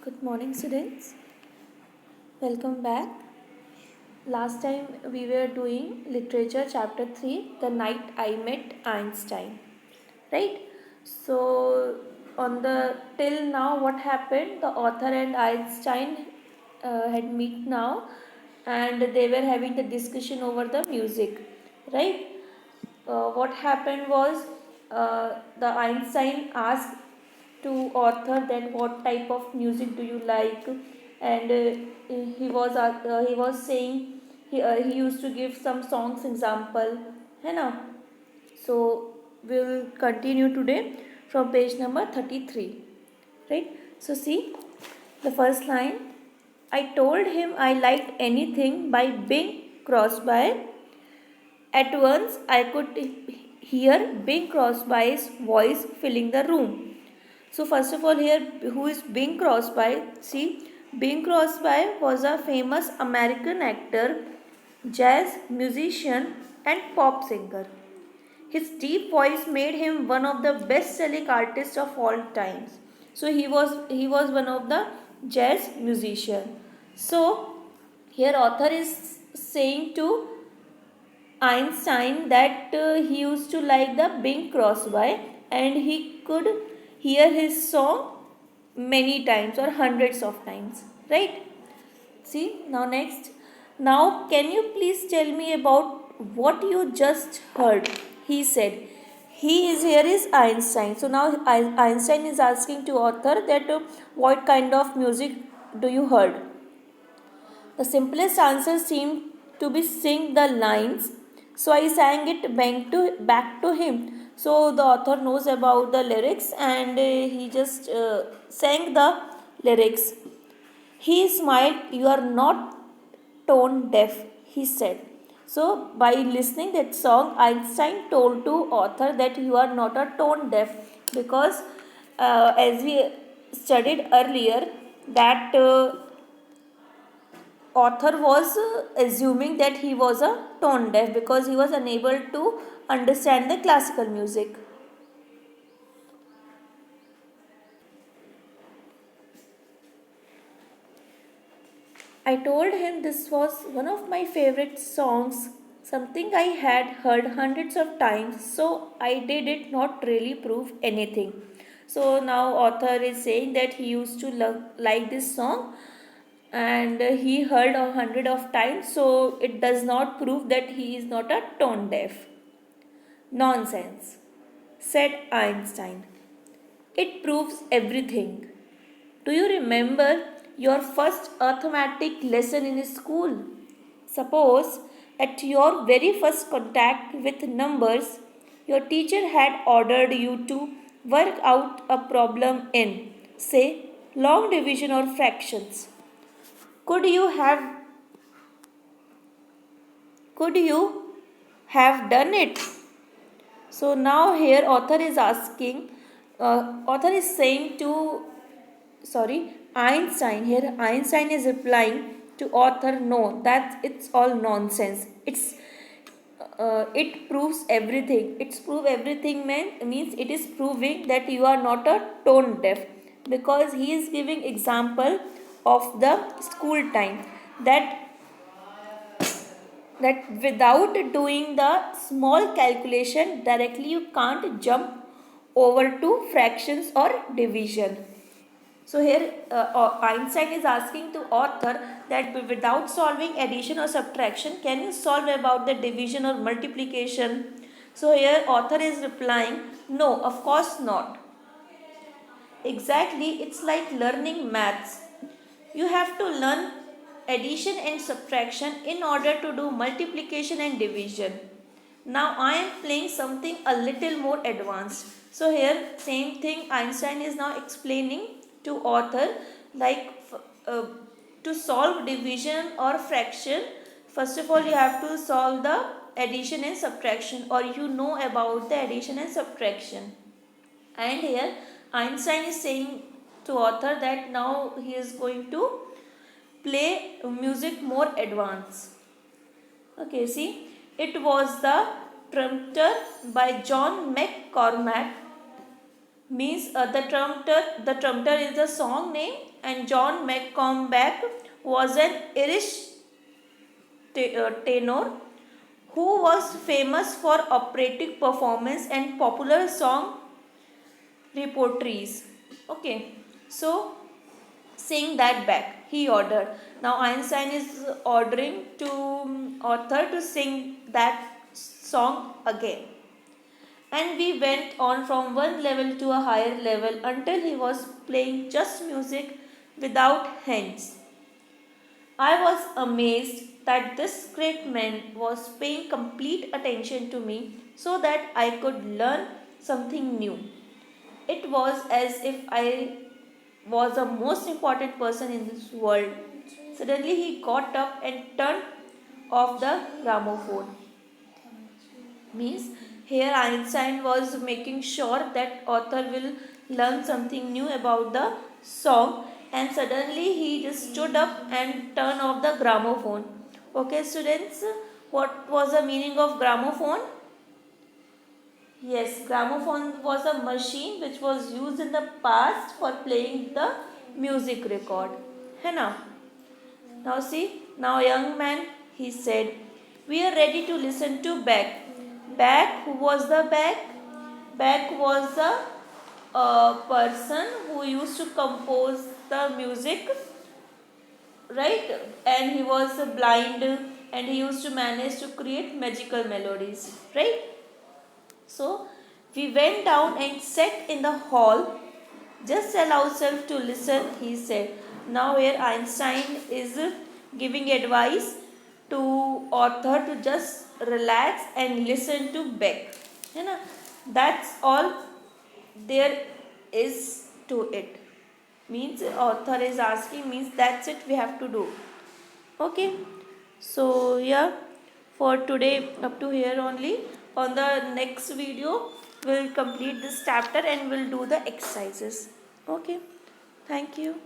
Good morning, students. Welcome back. Last time we were doing literature chapter 3, The Night I Met Einstein. Right? So, on the till now, what happened? The author and Einstein had meet now and they were having the discussion over the music. Right? What happened was the Einstein asked to author that what type of music do you like, and he was saying he used to give some songs example, है ना. So we'll continue today from page number 33, right? So see the first line. I told him I liked anything by Bing Crosby. At once I could hear Bing Crosby's voice filling the room. So first of all here, who is Bing Crosby? See, Bing Crosby was a famous American actor, jazz musician and pop singer. His deep voice made him one of the best-selling artists of all times. So he was one of the jazz musician. So here author is saying to Einstein that he used to like the Bing Crosby and he could hear his song many times or hundreds of times, right? See, now next. Now, can you please tell me about what you just heard? He said. He is here is Einstein. So now Einstein is asking to author that what kind of music do you heard? The simplest answer seemed to be sing the lines, so I sang it back to him. So the author knows about the lyrics and he just sang the lyrics. He smiled, you are not tone deaf, he said. So by listening that song, Einstein told to author that you are not a tone deaf because as we studied earlier that author was assuming that he was a tone deaf because he was unable to understand the classical music. I told him this was one of my favorite songs, something I had heard hundreds of times, so I did it not really prove anything. So now author is saying that he used to like this song and he heard 100 of times, so it does not prove that he is not a tone deaf. Nonsense, said Einstein. It proves everything. Do you remember your first arithmetic lesson in school? Suppose at your very first contact with numbers, your teacher had ordered you to work out a problem in, say, long division or fractions. Could you have could you have done it? So now here author is saying to Einstein. Here Einstein is replying to author, no, that it's all nonsense. It proves everything. Means it is proving that you are not a tone deaf because he is giving example of the school time that without doing the small calculation directly you can't jump over to fractions or division. So here Einstein is asking to author that without solving addition or subtraction, can you solve about the division or multiplication? So here author is replying, no, of course not. Exactly, it's like learning maths. You have to learn addition and subtraction in order to do multiplication and division. Now I am playing something a little more advanced. So here same thing Einstein is now explaining to author like uh, to solve division or fraction. First of all you have to solve the addition and subtraction or you know about the addition and subtraction. And here Einstein is saying to author that now he is going to play music more advanced. Okay, see, it was the Trumpeter by John McCormack. means the trumpeter is the song name, and John McCormack was an Irish tenor who was famous for operatic performance and popular song repertoires. Okay, so sing that back, he ordered. Now Einstein is ordering to author to sing that song again, and we went on from one level to a higher level until he was playing just music without hands. I was amazed that this great man was paying complete attention to me so that I could learn something new. It was as if I was the most important person in this world. Suddenly he got up and turned off the gramophone. Means here Einstein was making sure that author will learn something new about the song, and suddenly he just stood up and turned off the gramophone. Okay students, what was the meaning of gramophone? Yes, gramophone was a machine which was used in the past for playing the music record. है ना? Now see, now young man, he said, we are ready to listen to Beck. Beck, who was the Beck? Beck was the person who used to compose the music, right? And he was blind, and he used to manage to create magical melodies, right? So we went down and sat in the hall. Just allow yourself to listen, he said. Now here Einstein is giving advice to author to just relax and listen to Beck. You know, that's all there is to it. Means author is asking, means that's it we have to do. Okay. So yeah, for today up to here only. On the next video we'll complete this chapter and we'll do the exercises. Okay. Thank you.